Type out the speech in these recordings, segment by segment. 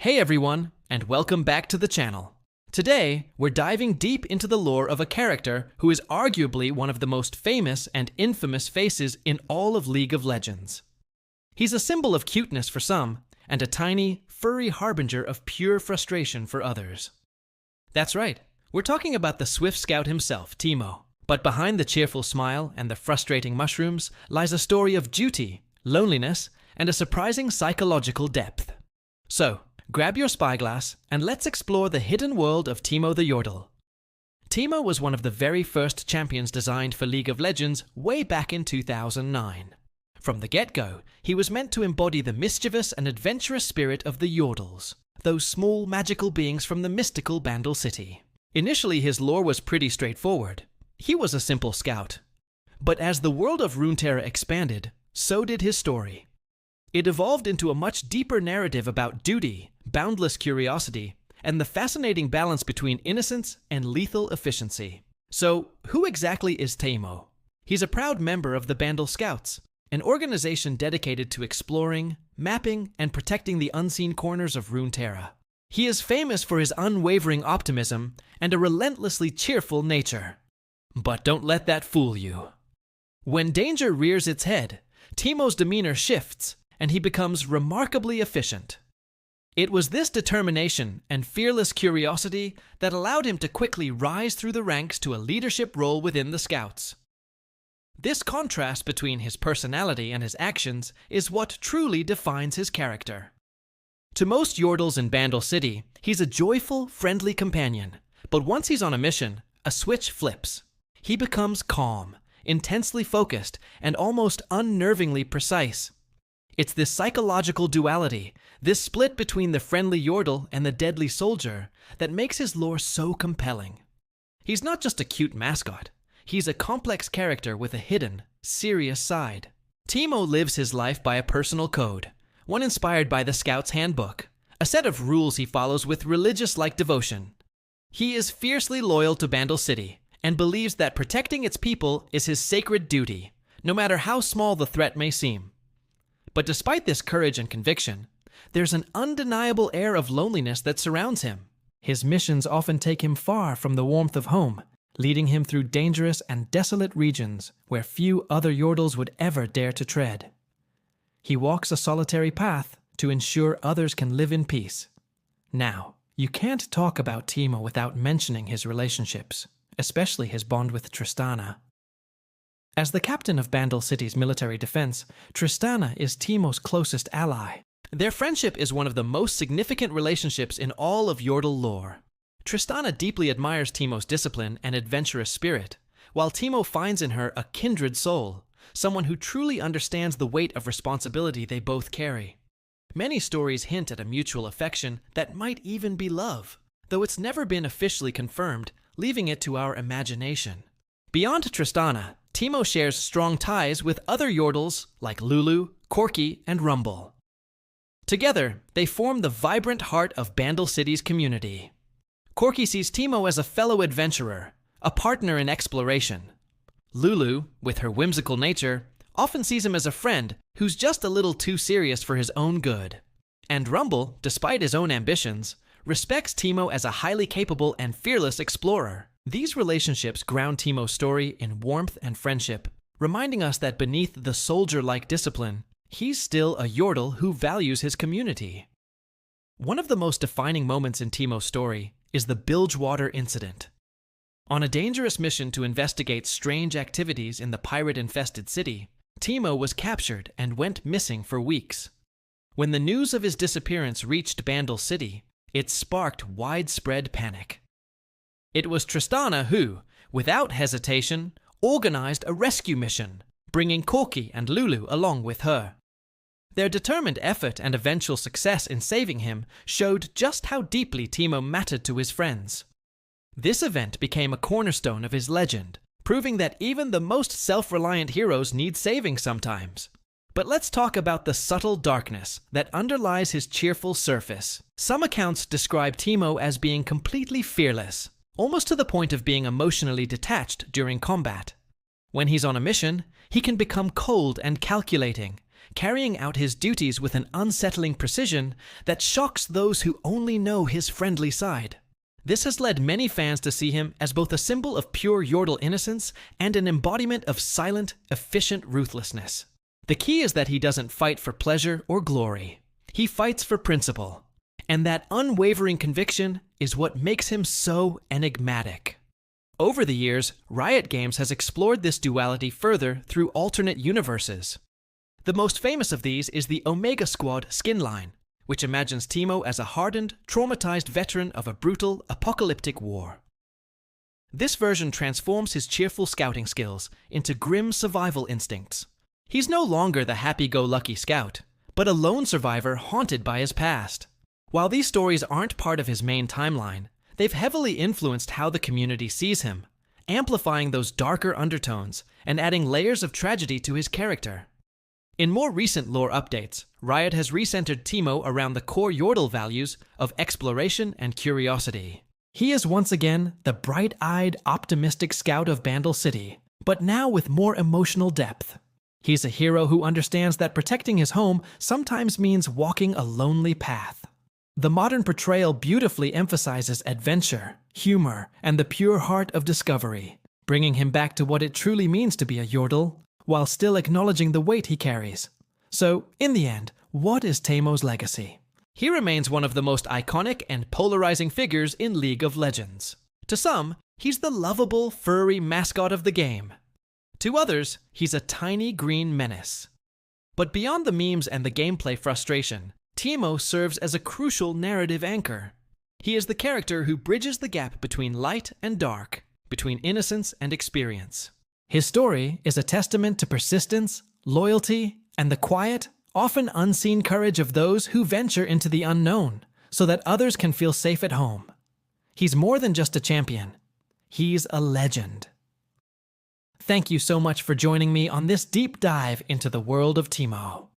Hey everyone, and welcome back to the channel. Today, we're diving deep into the lore of a character who is arguably one of the most famous and infamous faces in all of League of Legends. He's a symbol of cuteness for some, and a tiny, furry harbinger of pure frustration for others. That's right, we're talking about the Swift Scout himself, Teemo. But behind the cheerful smile and the frustrating mushrooms lies a story of duty, loneliness, and a surprising psychological depth. So, grab your spyglass and let's explore the hidden world of Teemo the Yordle. Teemo was one of the very first champions designed for League of Legends way back in 2009. From the get-go, he was meant to embody the mischievous and adventurous spirit of the Yordles, those small magical beings from the mystical Bandle City. Initially, his lore was pretty straightforward. He was a simple scout. But as the world of Runeterra expanded, so did his story. It evolved into a much deeper narrative about duty, boundless curiosity, and the fascinating balance between innocence and lethal efficiency. So, who exactly is Teemo? He's a proud member of the Bandle Scouts, an organization dedicated to exploring, mapping, and protecting the unseen corners of Runeterra. He is famous for his unwavering optimism and a relentlessly cheerful nature. But don't let that fool you. When danger rears its head, Teemo's demeanor shifts, and he becomes remarkably efficient. It was this determination and fearless curiosity that allowed him to quickly rise through the ranks to a leadership role within the Scouts. This contrast between his personality and his actions is what truly defines his character. To most Yordles in Bandle City, he's a joyful, friendly companion, but once he's on a mission, a switch flips. He becomes calm, intensely focused, and almost unnervingly precise. It's this psychological duality, this split between the friendly Yordle and the deadly soldier, that makes his lore so compelling. He's not just a cute mascot. He's a complex character with a hidden, serious side. Teemo lives his life by a personal code, one inspired by the Scout's Handbook, a set of rules he follows with religious-like devotion. He is fiercely loyal to Bandle City, and believes that protecting its people is his sacred duty, no matter how small the threat may seem. But despite this courage and conviction, there's an undeniable air of loneliness that surrounds him. His missions often take him far from the warmth of home, leading him through dangerous and desolate regions where few other Yordles would ever dare to tread. He walks a solitary path to ensure others can live in peace. Now, you can't talk about Teemo without mentioning his relationships, especially his bond with Tristana. As the captain of Bandle City's military defense, Tristana is Teemo's closest ally. Their friendship is one of the most significant relationships in all of Yordle lore. Tristana deeply admires Teemo's discipline and adventurous spirit, while Teemo finds in her a kindred soul, someone who truly understands the weight of responsibility they both carry. Many stories hint at a mutual affection that might even be love, though it's never been officially confirmed, leaving it to our imagination. Beyond Tristana, Teemo shares strong ties with other Yordles like Lulu, Corki, and Rumble. Together, they form the vibrant heart of Bandle City's community. Corki sees Teemo as a fellow adventurer, a partner in exploration. Lulu, with her whimsical nature, often sees him as a friend who's just a little too serious for his own good. And Rumble, despite his own ambitions, respects Teemo as a highly capable and fearless explorer. These relationships ground Teemo's story in warmth and friendship, reminding us that beneath the soldier-like discipline, he's still a Yordle who values his community. One of the most defining moments in Teemo's story is the Bilgewater incident. On a dangerous mission to investigate strange activities in the pirate-infested city, Teemo was captured and went missing for weeks. When the news of his disappearance reached Bandle City, it sparked widespread panic. It was Tristana who, without hesitation, organized a rescue mission, bringing Corki and Lulu along with her. Their determined effort and eventual success in saving him showed just how deeply Teemo mattered to his friends. This event became a cornerstone of his legend, proving that even the most self-reliant heroes need saving sometimes. But let's talk about the subtle darkness that underlies his cheerful surface. Some accounts describe Teemo as being completely fearless, almost to the point of being emotionally detached during combat. When he's on a mission, he can become cold and calculating, carrying out his duties with an unsettling precision that shocks those who only know his friendly side. This has led many fans to see him as both a symbol of pure Yordle innocence and an embodiment of silent, efficient ruthlessness. The key is that he doesn't fight for pleasure or glory. He fights for principle. And that unwavering conviction is what makes him so enigmatic. Over the years, Riot Games has explored this duality further through alternate universes. The most famous of these is the Omega Squad skin line, which imagines Teemo as a hardened, traumatized veteran of a brutal, apocalyptic war. This version transforms his cheerful scouting skills into grim survival instincts. He's no longer the happy-go-lucky scout, but a lone survivor haunted by his past. While these stories aren't part of his main timeline, they've heavily influenced how the community sees him, amplifying those darker undertones and adding layers of tragedy to his character. In more recent lore updates, Riot has recentered Teemo around the core Yordle values of exploration and curiosity. He is once again the bright-eyed, optimistic scout of Bandle City, but now with more emotional depth. He's a hero who understands that protecting his home sometimes means walking a lonely path. The modern portrayal beautifully emphasizes adventure, humor, and the pure heart of discovery, bringing him back to what it truly means to be a Yordle, while still acknowledging the weight he carries. So, in the end, what is Teemo's legacy? He remains one of the most iconic and polarizing figures in League of Legends. To some, he's the lovable, furry mascot of the game. To others, he's a tiny green menace. But beyond the memes and the gameplay frustration, Teemo serves as a crucial narrative anchor. He is the character who bridges the gap between light and dark, between innocence and experience. His story is a testament to persistence, loyalty, and the quiet, often unseen courage of those who venture into the unknown, so that others can feel safe at home. He's more than just a champion. He's a legend. Thank you so much for joining me on this deep dive into the world of Teemo.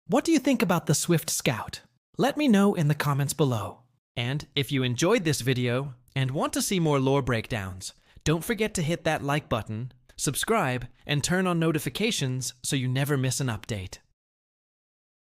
What do you think about the Swift Scout? Let me know in the comments below. And if you enjoyed this video and want to see more lore breakdowns, don't forget to hit that like button, subscribe, and turn on notifications so you never miss an update.